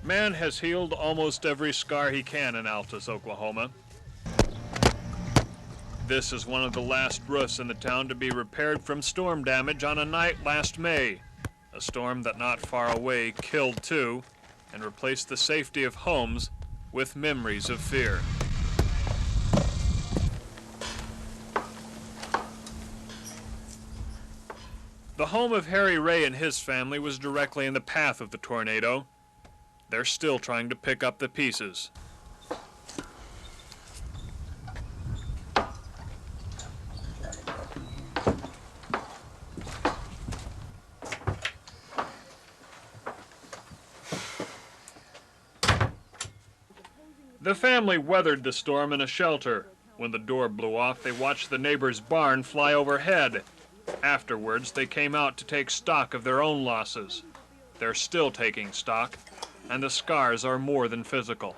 Man has healed almost every scar he can in Altus, Oklahoma. This is one of the last roofs in the town to be repaired from storm damage on a night last May. A storm that not far away killed two and replaced the safety of homes with memories of fear. The home of Harry Ray and his family was directly in the path of the tornado. They're still trying to pick up the pieces. The family weathered the storm in a shelter. When the door blew off, they watched the neighbor's barn fly overhead. Afterwards, they came out to take stock of their own losses. They're still taking stock, and the scars are more than physical.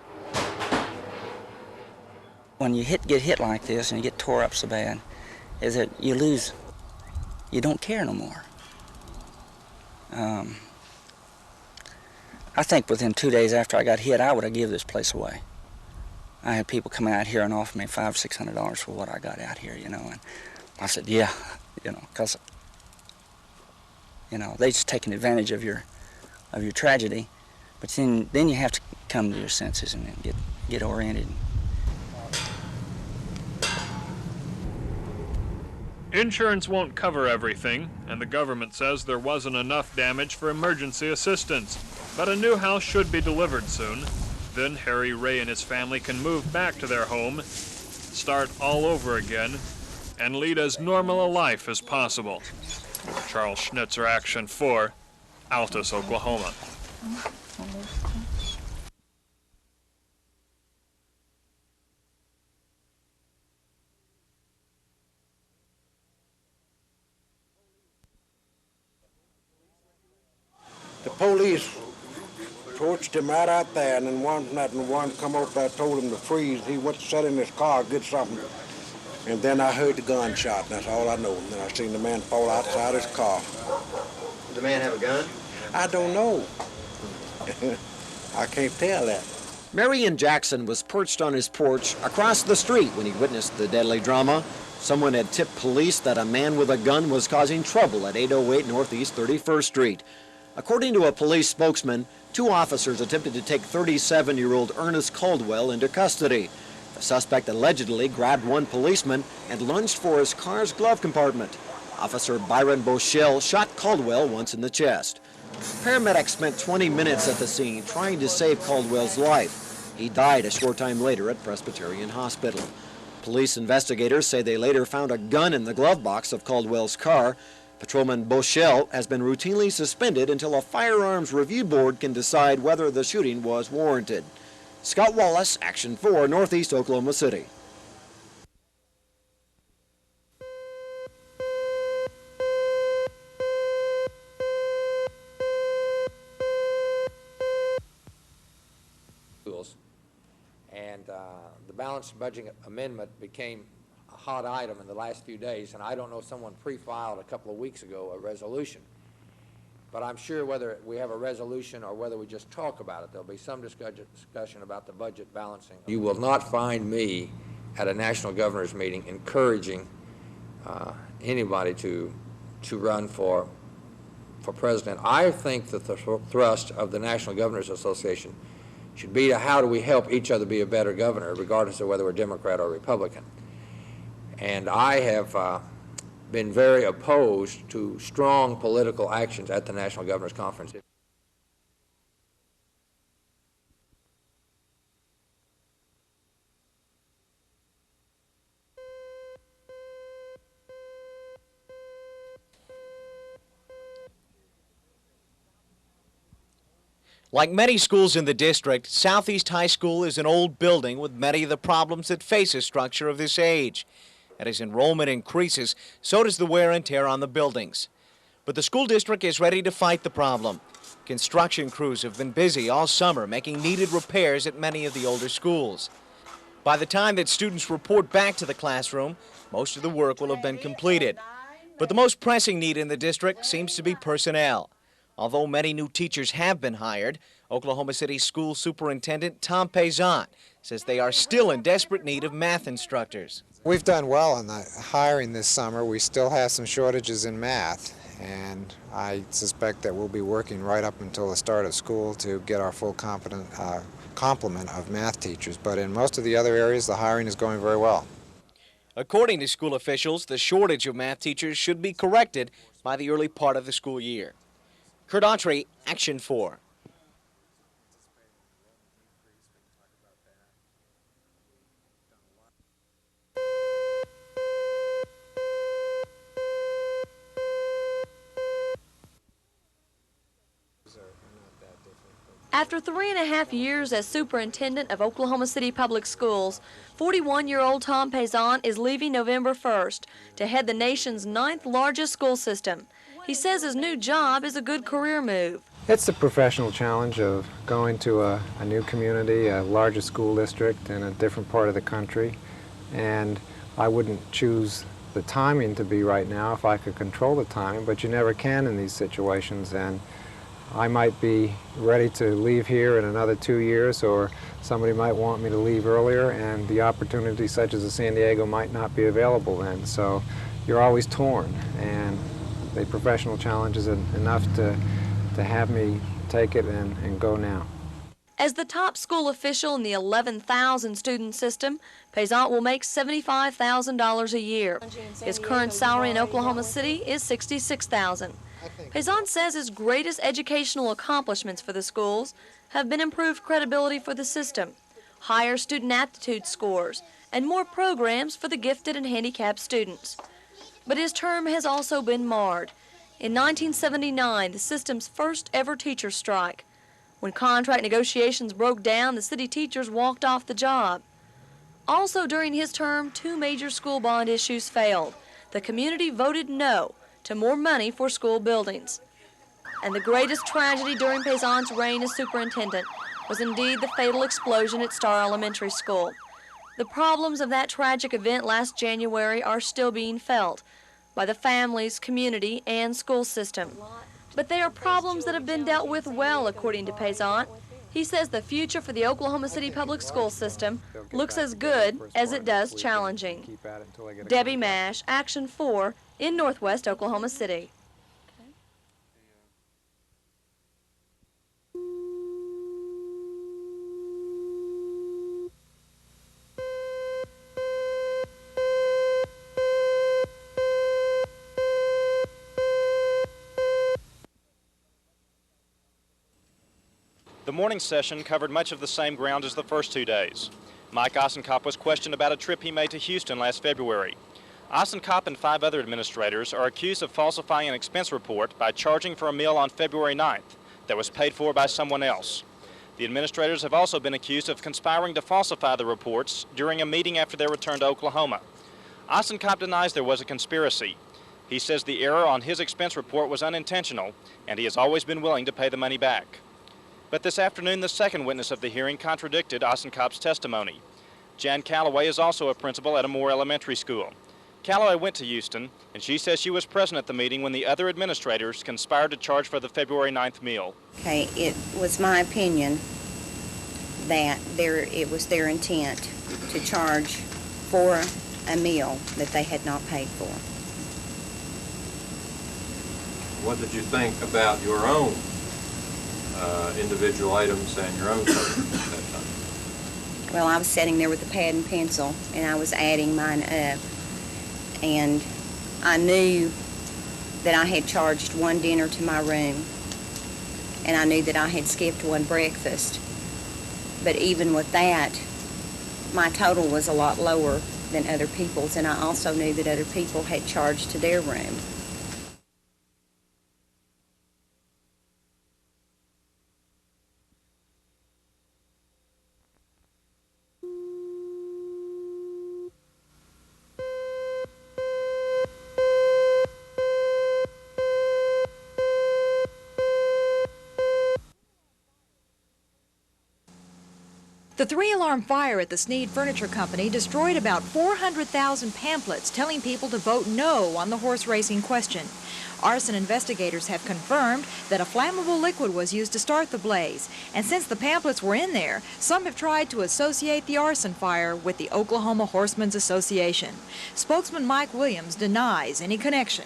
When you get hit like this and you get tore up so bad, is that you lose, you don't care no more. I think within 2 days after I got hit, I would have given this place away. I had people come out here and offer me $500 or $600 for what I got out here, you know, and I said, yeah, you know, because, you know, they just taking advantage of your tragedy, but then you have to come to your senses and get oriented. Insurance won't cover everything, and the government says there wasn't enough damage for emergency assistance, but a new house should be delivered soon. Then Harry Ray and his family can move back to their home, start all over again, and lead as normal a life as possible. Charles Schnitzer, Action 4, Altus, Oklahoma. The police approached him right out there, and then one come up there, told him to freeze. He went to sit in his car, get something. And then I heard the gunshot, and that's all I know. And then I seen the man fall outside his car. Did the man have a gun? I don't know. I can't tell that. Marion Jackson was perched on his porch across the street when he witnessed the deadly drama. Someone had tipped police that a man with a gun was causing trouble at 808 Northeast 31st Street. According to a police spokesman, 2 officers attempted to take 37-year-old Ernest Caldwell into custody. The suspect allegedly grabbed one policeman and lunged for his car's glove compartment. Officer Byron Boschel shot Caldwell once in the chest. Paramedics spent 20 minutes at the scene trying to save Caldwell's life. He died a short time later at Presbyterian Hospital. Police investigators say they later found a gun in the glove box of Caldwell's car. Patrolman Boschel has been routinely suspended until a firearms review board can decide whether the shooting was warranted. Scott Wallace, Action 4, Northeast Oklahoma City. And the balanced budget amendment became a hot item in the last few days, and I don't know if someone pre-filed a couple of weeks ago a resolution. But I'm sure whether we have a resolution or whether we just talk about it, there'll be some discussion about the budget balancing. You will not find me at a national governors meeting encouraging anybody to run for president. I think that the thrust of the National Governors Association should be to how do we help each other be a better governor, regardless of whether we're Democrat or Republican. And I have been very opposed to strong political actions at the National Governors Conference. Like many schools in the district, Southeast High School is an old building with many of the problems that face a structure of this age. And as enrollment increases, so does the wear and tear on the buildings. But the school district is ready to fight the problem. Construction crews have been busy all summer making needed repairs at many of the older schools. By the time that students report back to the classroom, most of the work will have been completed. But the most pressing need in the district seems to be personnel. Although many new teachers have been hired, Oklahoma City School Superintendent Tom Payzant says they are still in desperate need of math instructors. We've done well on the hiring this summer. We still have some shortages in math, and I suspect that we'll be working right up until the start of school to get our full complement of math teachers. But in most of the other areas, the hiring is going very well. According to school officials, the shortage of math teachers should be corrected by the early part of the school year. Kurt Autry, Action 4. After 3.5 years as superintendent of Oklahoma City Public Schools, 41-year-old Tom Payzant is leaving November 1st to head the nation's 9th largest school system. He says his new job is a good career move. It's the professional challenge of going to a new community, a larger school district in a different part of the country, and I wouldn't choose the timing to be right now if I could control the timing, but you never can in these situations, and I might be ready to leave here in another 2 years, or somebody might want me to leave earlier, and the opportunity such as a San Diego might not be available then. So you're always torn, and the professional challenge is enough to have me take it and go now. As the top school official in the 11,000 student system, Payzant will make $75,000 a year. His current salary in Oklahoma City is $66,000. Payzant says his greatest educational accomplishments for the schools have been improved credibility for the system, higher student aptitude scores, and more programs for the gifted and handicapped students. But his term has also been marred. In 1979, the system's first ever teacher strike. When contract negotiations broke down, the city teachers walked off the job. Also during his term, 2 major school bond issues failed. The community voted no to more money for school buildings. And the greatest tragedy during Payzant's reign as superintendent was indeed the fatal explosion at Star Elementary School. The problems of that tragic event last January are still being felt by the families, community, and school system. But they are problems that have been dealt with well, according to Payzant. He says the future for the Oklahoma City public school system looks as good as it does challenging. Debbie Mash, Action 4, in Northwest Oklahoma City. The morning session covered much of the same ground as the first 2 days. Mike Ossenkop was questioned about a trip he made to Houston last February. Ossenkop and 5 other administrators are accused of falsifying an expense report by charging for a meal on February 9th that was paid for by someone else. The administrators have also been accused of conspiring to falsify the reports during a meeting after their return to Oklahoma. Ossenkop denies there was a conspiracy. He says the error on his expense report was unintentional, and he has always been willing to pay the money back. But this afternoon, the second witness of the hearing contradicted Ossenkop's testimony. Jan Calloway is also a principal at a Moore elementary school. Calloway went to Houston, and she says she was present at the meeting when the other administrators conspired to charge for the February 9th meal. Okay, it was my opinion that it was their intent to charge for a meal that they had not paid for. What did you think about your own individual items and your own service at that time? Well, I was sitting there with a pad and pencil, and I was adding mine up. And I knew that I had charged one dinner to my room, and I knew that I had skipped one breakfast. But even with that, my total was a lot lower than other people's, and I also knew that other people had charged to their room. The 3-alarm fire at the Sneed Furniture Company destroyed about 400,000 pamphlets telling people to vote no on the horse racing question. Arson investigators have confirmed that a flammable liquid was used to start the blaze, and since the pamphlets were in there, some have tried to associate the arson fire with the Oklahoma Horsemen's Association. Spokesman Mike Williams denies any connection.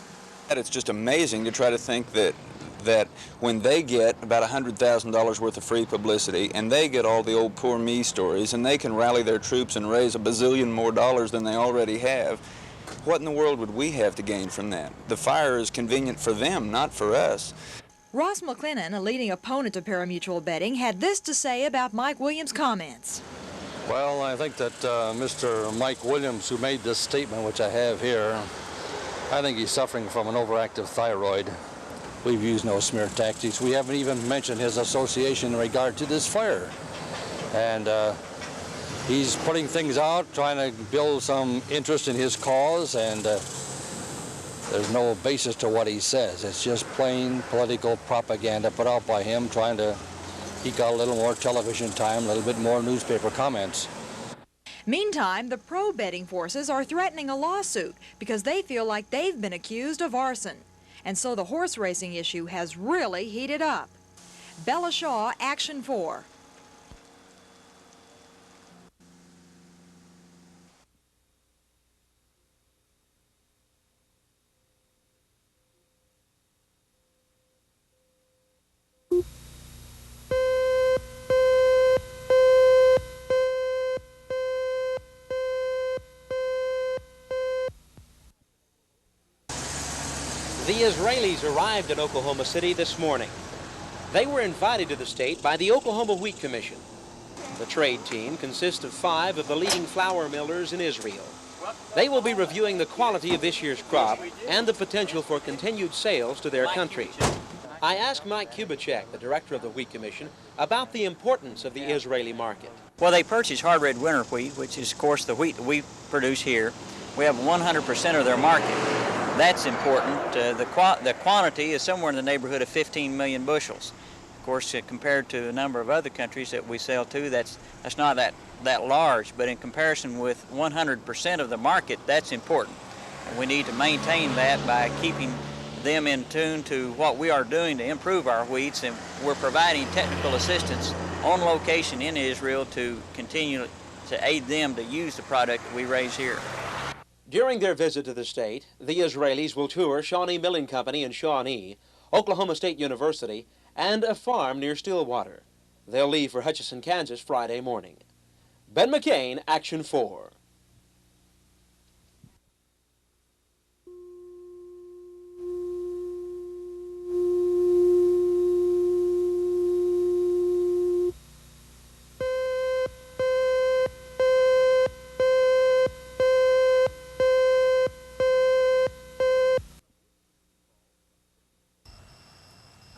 It's just amazing to try to think that when they get about $100,000 worth of free publicity and they get all the old poor me stories and they can rally their troops and raise a bazillion more dollars than they already have, what in the world would we have to gain from that? The fire is convenient for them, not for us. Ross McLennan, a leading opponent of parimutuel betting, had this to say about Mike Williams' comments. Well, I think that Mr. Mike Williams, who made this statement, which I have here, I think he's suffering from an overactive thyroid. We've used no smear tactics. We haven't even mentioned his association in regard to this fire. And he's putting things out, trying to build some interest in his cause, and there's no basis to what he says. It's just plain political propaganda put out by him, trying to eke out a little more television time, a little bit more newspaper comments. Meantime, the pro-betting forces are threatening a lawsuit because they feel like they've been accused of arson. And so the horse racing issue has really heated up. Bella Shaw, Action 4. The Israelis arrived in Oklahoma City this morning. They were invited to the state by the Oklahoma Wheat Commission. The trade team consists of 5 of the leading flour millers in Israel. They will be reviewing the quality of this year's crop and the potential for continued sales to their country. I asked Mike Kubicek, the director of the Wheat Commission, about the importance of the Israeli market. Well, they purchase hard red winter wheat, which is, of course, the wheat that we produce here. We have 100% of their market. That's important. The quantity is somewhere in the neighborhood of 15 million bushels. Of course, compared to a number of other countries that we sell to, that's not that large, but in comparison with 100% of the market, that's important. And we need to maintain that by keeping them in tune to what we are doing to improve our wheats, and we're providing technical assistance on location in Israel to continue to aid them to use the product that we raise here. During their visit to the state, the Israelis will tour Shawnee Milling Company in Shawnee, Oklahoma State University, and a farm near Stillwater. They'll leave for Hutchinson, Kansas Friday morning. Ben McCain, Action 4.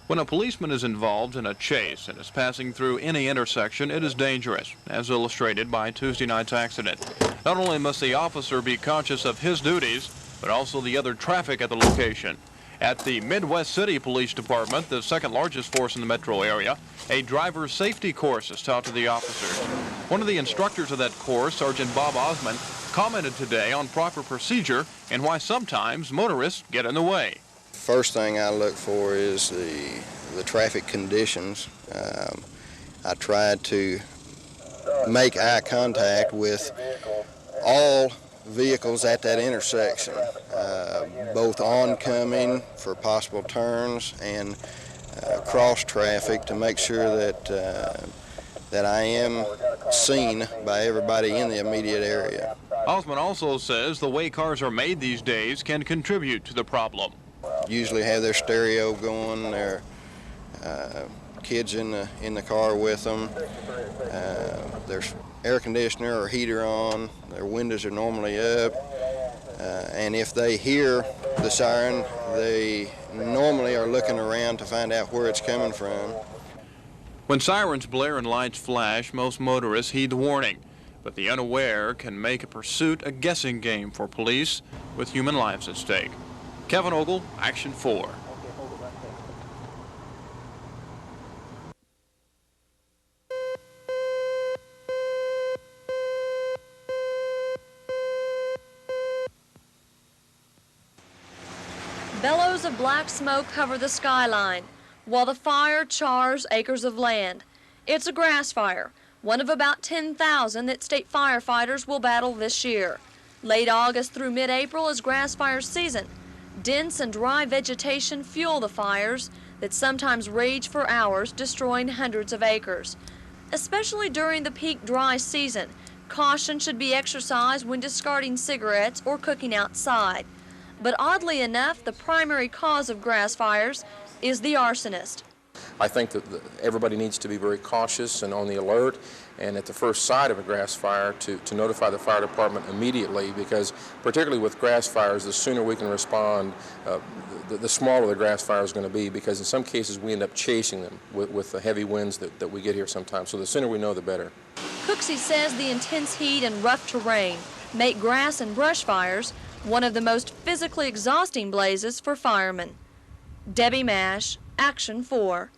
When a policeman is involved in a chase and is passing through any intersection, it is dangerous, as illustrated by Tuesday night's accident. Not only must the officer be conscious of his duties, but also the other traffic at the location. At the Midwest City Police Department, the second largest force in the metro area, a driver's safety course is taught to the officers. One of the instructors of that course, Sergeant Bob Osmond, commented today on proper procedure and why sometimes motorists get in the way. First thing I look for is the traffic conditions. I try to make eye contact with all vehicles at that intersection, both oncoming for possible turns and cross traffic, to make sure that I am seen by everybody in the immediate area. Osmond also says the way cars are made these days can contribute to the problem. Usually have their stereo going, their kids in the car with them, there's air conditioner or heater on, their windows are normally up, and if they hear the siren, they normally are looking around to find out where it's coming from. When sirens blare and lights flash, most motorists heed the warning, but the unaware can make a pursuit a guessing game for police with human lives at stake. Kevin Ogle, Action 4. Bellows Billows of black smoke cover the skyline, while the fire chars acres of land. It's a grass fire, one of about 10,000 that state firefighters will battle this year. Late August through mid-April is grass fire season. Dense and dry vegetation fuel the fires that sometimes rage for hours, destroying hundreds of acres. Especially during the peak dry season, caution should be exercised when discarding cigarettes or cooking outside. But oddly enough, the primary cause of grass fires is the arsonist. I think that everybody needs to be very cautious and on the alert, and at the first sight of a grass fire to notify the fire department immediately, because particularly with grass fires, the sooner we can respond, the smaller the grass fire is going to be, because in some cases we end up chasing them with the heavy winds that we get here sometimes. So the sooner we know, the better. Cooksey says the intense heat and rough terrain make grass and brush fires one of the most physically exhausting blazes for firemen. Debbie Mash, Action 4.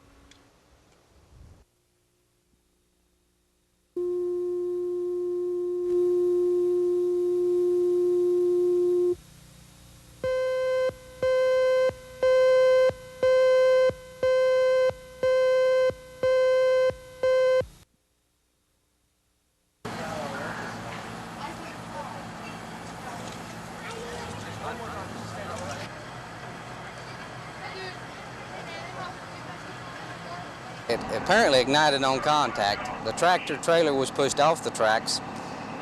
It apparently ignited on contact. The tractor trailer was pushed off the tracks,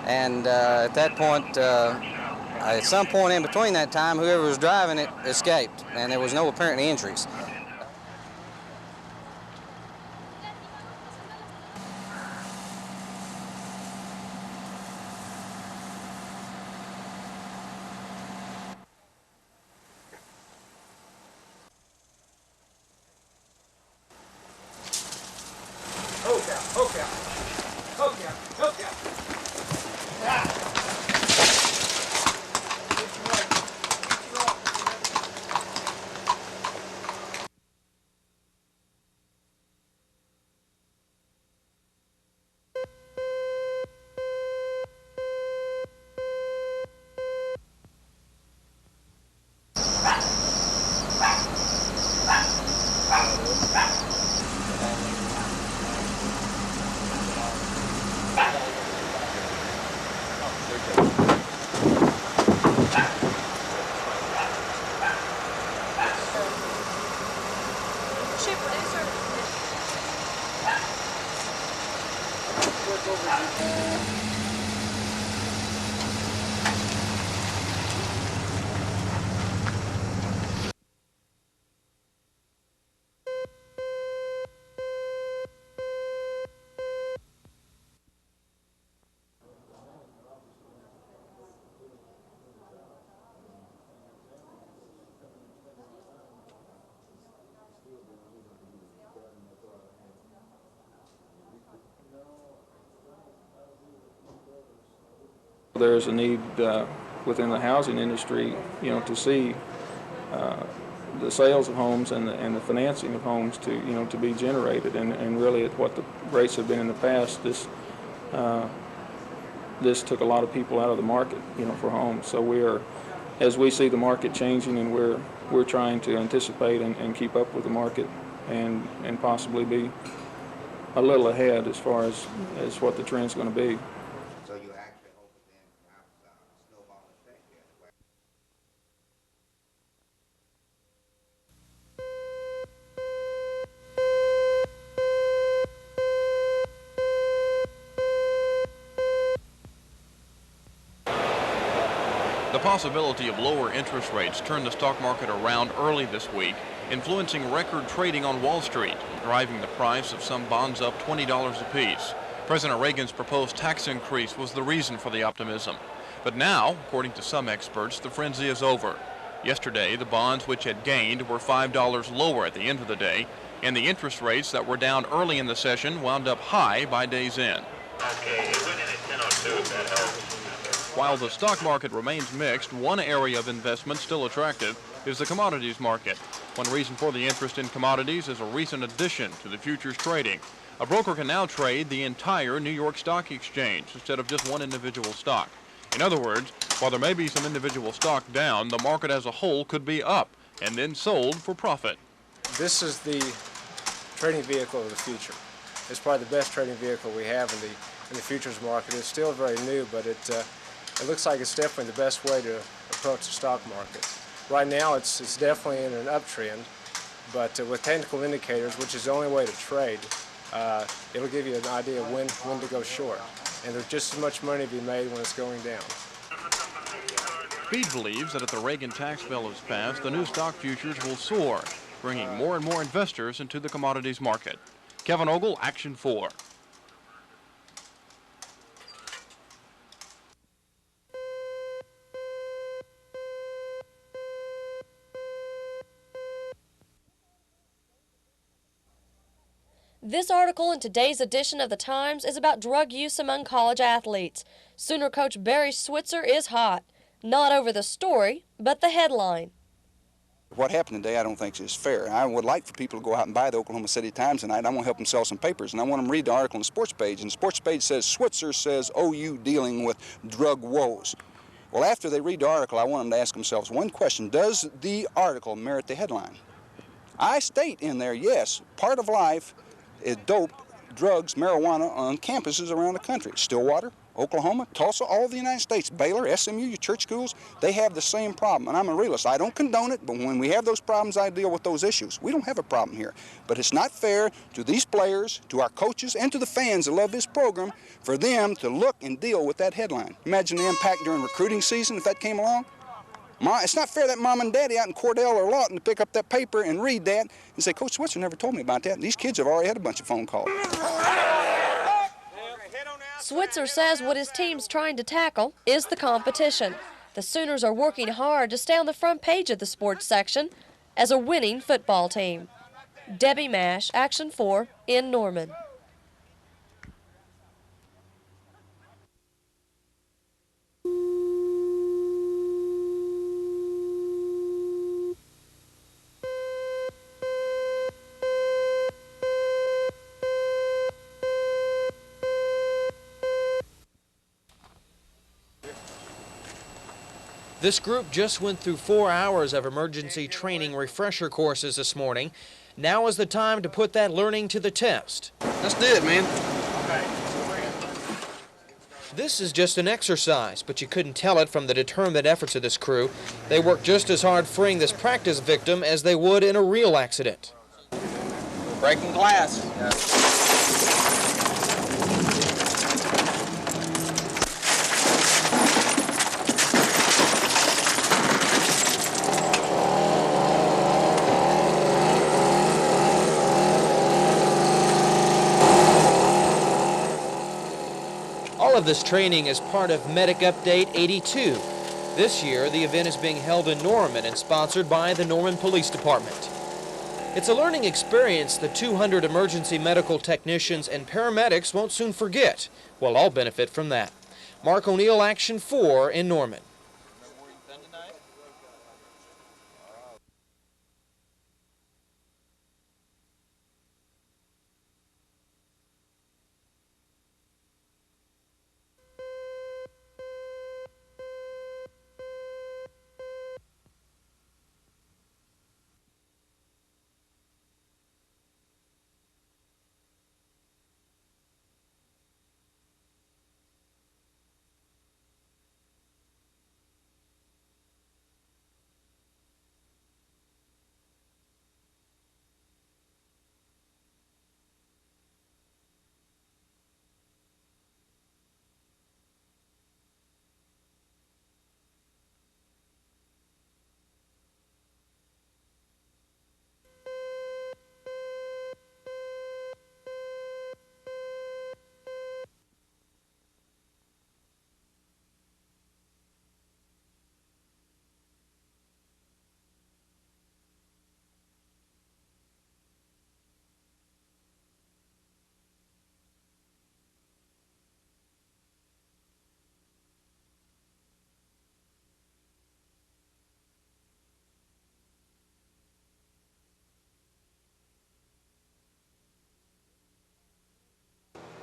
and at that point, at some point in between that time, whoever was driving it escaped, and there was no apparent injuries. There's a need within the housing industry, to see the sales of homes and the financing of homes to be generated, and really at what the rates have been in the past, this took a lot of people out of the market, for homes. So as we see the market changing, and we're trying to anticipate and keep up with the market, and possibly be a little ahead as far as what the trend's going to be. The possibility of lower interest rates turned the stock market around early this week, influencing record trading on Wall Street, driving the price of some bonds up $20 apiece. President Reagan's proposed tax increase was the reason for the optimism. But now, according to some experts, the frenzy is over. Yesterday, the bonds which had gained were $5 lower at the end of the day, and the interest rates that were down early in the session wound up high by day's end. Okay, it went in at 10:02 if that helps. While the stock market remains mixed, one area of investment still attractive is the commodities market. One reason for the interest in commodities is a recent addition to the futures trading. A broker can now trade the entire New York Stock Exchange instead of just one individual stock. In other words, while there may be some individual stock down, the market as a whole could be up, and then sold for profit. This is the trading vehicle of the future. It's probably the best trading vehicle we have in the futures market. It's still very new, but it looks like it's definitely the best way to approach the stock market. Right now, it's definitely in an uptrend, but with technical indicators, which is the only way to trade, it'll give you an idea of when to go short. And there's just as much money to be made when it's going down. Speed believes that if the Reagan tax bill is passed, the new stock futures will soar, bringing more and more investors into the commodities market. Kevin Ogle, Action 4. This article in today's edition of the Times is about drug use among college athletes. Sooner coach Barry Switzer is hot. Not over the story, but the headline. What happened today I don't think is fair. I would like for people to go out and buy the Oklahoma City Times tonight. I want to help them sell some papers, and I want them to read the article on the sports page. And the sports page says, Switzer says OU dealing with drug woes. Well, after they read the article, I want them to ask themselves one question. Does the article merit the headline? I state in there, yes, part of life is dope, drugs, marijuana on campuses around the country. Stillwater, Oklahoma, Tulsa, all of the United States, Baylor, SMU, your church schools, they have the same problem. And I'm a realist. I don't condone it, but when we have those problems, I deal with those issues. We don't have a problem here. But it's not fair to these players, to our coaches, and to the fans that love this program for them to look and deal with that headline. Imagine the impact during recruiting season if that came along. It's not fair that mom and daddy out in Cordell or Lawton to pick up that paper and read that and say, Coach Switzer never told me about that. These kids have already had a bunch of phone calls. Switzer says what his team's trying to tackle is the competition. The Sooners are working hard to stay on the front page of the sports section as a winning football team. Debbie Mash, Action 4 in Norman. This group just went through 4 hours of emergency training refresher courses this morning. Now is the time to put that learning to the test. Let's do it, man. This is just an exercise, but you couldn't tell it from the determined efforts of this crew. They worked just as hard freeing this practice victim as they would in a real accident. Breaking glass. All of this training is part of Medic Update 82. This year, the event is being held in Norman and sponsored by the Norman Police Department. It's a learning experience the 200 emergency medical technicians and paramedics won't soon forget. We'll all benefit from that. Mark O'Neill, Action 4 in Norman.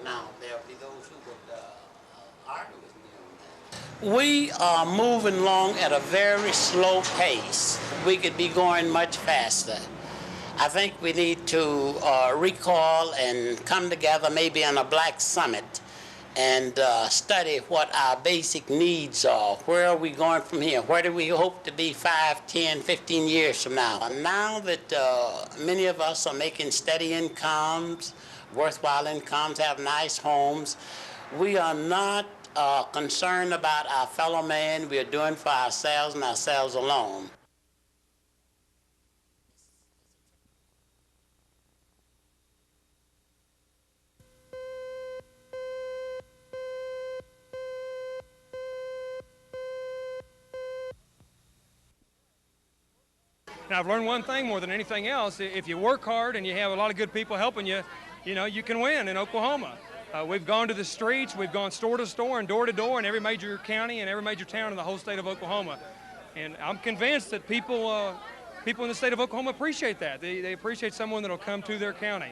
Now, there'll be those who would argue with me on that. We are moving along at a very slow pace. We could be going much faster. I think we need to recall and come together maybe on a black summit and study what our basic needs are. Where are we going from here? Where do we hope to be 5, 10, 15 years from now? Now that many of us are making steady incomes, worthwhile incomes, have nice homes, we are not concerned about our fellow man. We are doing for ourselves and ourselves alone. Now, I've learned one thing more than anything else. If you work hard and you have a lot of good people helping you, you can win in Oklahoma. We've gone to the streets, we've gone store to store and door to door in every major county and every major town in the whole state of Oklahoma. And I'm convinced that people in the state of Oklahoma appreciate that. They appreciate someone that will come to their county.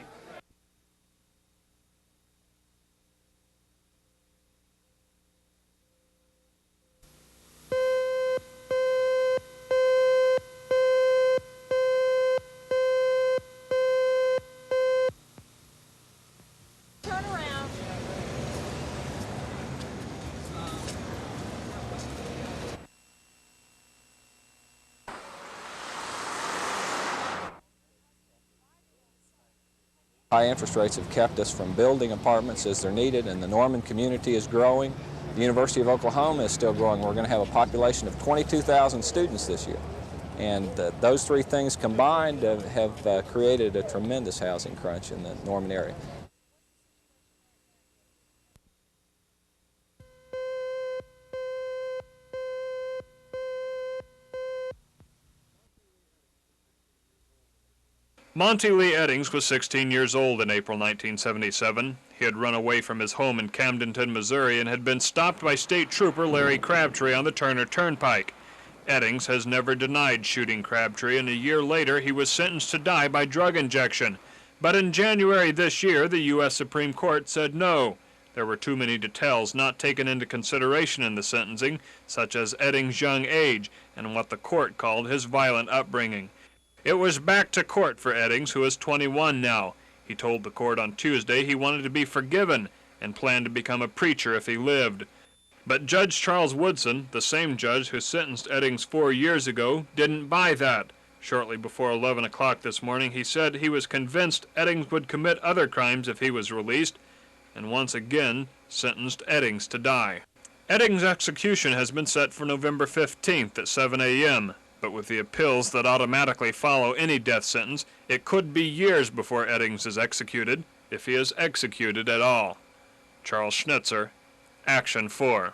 High interest rates have kept us from building apartments as they're needed, and the Norman community is growing. The University of Oklahoma is still growing. We're going to have a population of 22,000 students this year. And those three things combined have created a tremendous housing crunch in the Norman area. Monty Lee Eddings was 16 years old in April 1977. He had run away from his home in Camdenton, Missouri, and had been stopped by State Trooper Larry Crabtree on the Turner Turnpike. Eddings has never denied shooting Crabtree, and a year later he was sentenced to die by drug injection. But in January this year, the U.S. Supreme Court said no. There were too many details not taken into consideration in the sentencing, such as Eddings' young age and what the court called his violent upbringing. It was back to court for Eddings, who is 21 now. He told the court on Tuesday he wanted to be forgiven and planned to become a preacher if he lived. But Judge Charles Woodson, the same judge who sentenced Eddings 4 years ago, didn't buy that. Shortly before 11 o'clock this morning, he said he was convinced Eddings would commit other crimes if he was released, and once again sentenced Eddings to die. Eddings' execution has been set for November 15th at 7 a.m., but with the appeals that automatically follow any death sentence, it could be years before Eddings is executed, if he is executed at all. Charles Schnitzer, Action 4.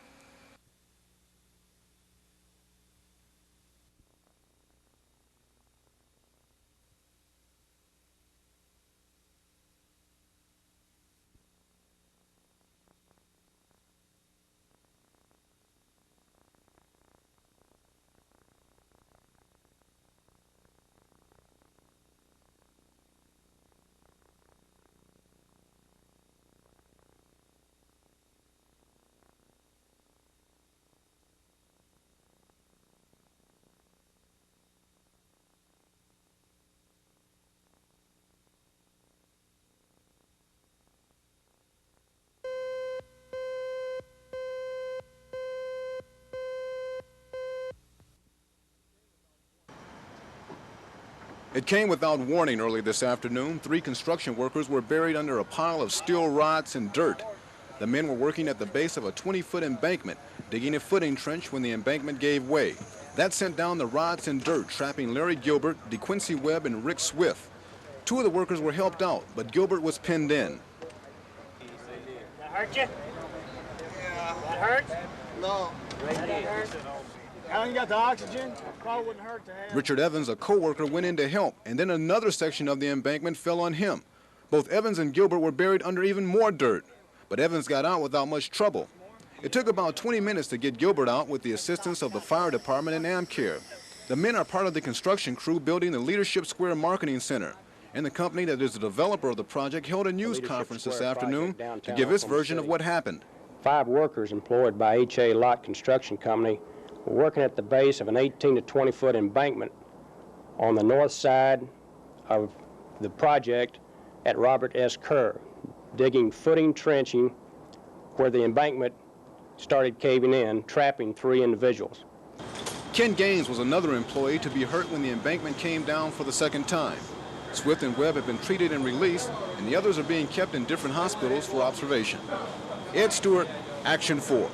It came without warning early this afternoon. 3 construction workers were buried under a pile of steel rods and dirt. The men were working at the base of a 20-foot embankment, digging a footing trench when the embankment gave way. That sent down the rods and dirt, trapping Larry Gilbert, DeQuincy Webb, and Rick Swift. 2 of the workers were helped out, but Gilbert was pinned in. That hurt you? Yeah. That hurt? No. That hurt? How long you got the oxygen? Probably wouldn't hurt to have. Richard Evans, a co-worker, went in to help, and then another section of the embankment fell on him. Both Evans and Gilbert were buried under even more dirt, but Evans got out without much trouble. It took about 20 minutes to get Gilbert out with the assistance of the fire department and AmCare. The men are part of the construction crew building the Leadership Square Marketing Center, and the company that is the developer of the project held a news conference this afternoon to give its version of what happened. 5 workers employed by H.A. Lott Construction Company were working at the base of an 18 to 20 foot embankment on the north side of the project at Robert S. Kerr, digging footing trenching where the embankment started caving in, trapping 3 individuals. Ken Gaines was another employee to be hurt when the embankment came down for the second time. Swift and Webb have been treated and released, and the others are being kept in different hospitals for observation. Ed Stewart, Action 4.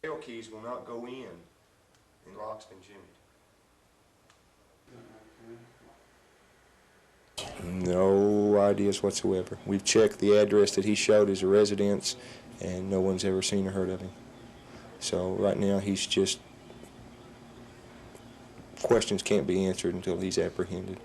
Jail keys will not go in. The lock's been jimmied. No ideas whatsoever. We've checked the address that he showed as a residence, and no one's ever seen or heard of him. So right now he's just, questions can't be answered until he's apprehended.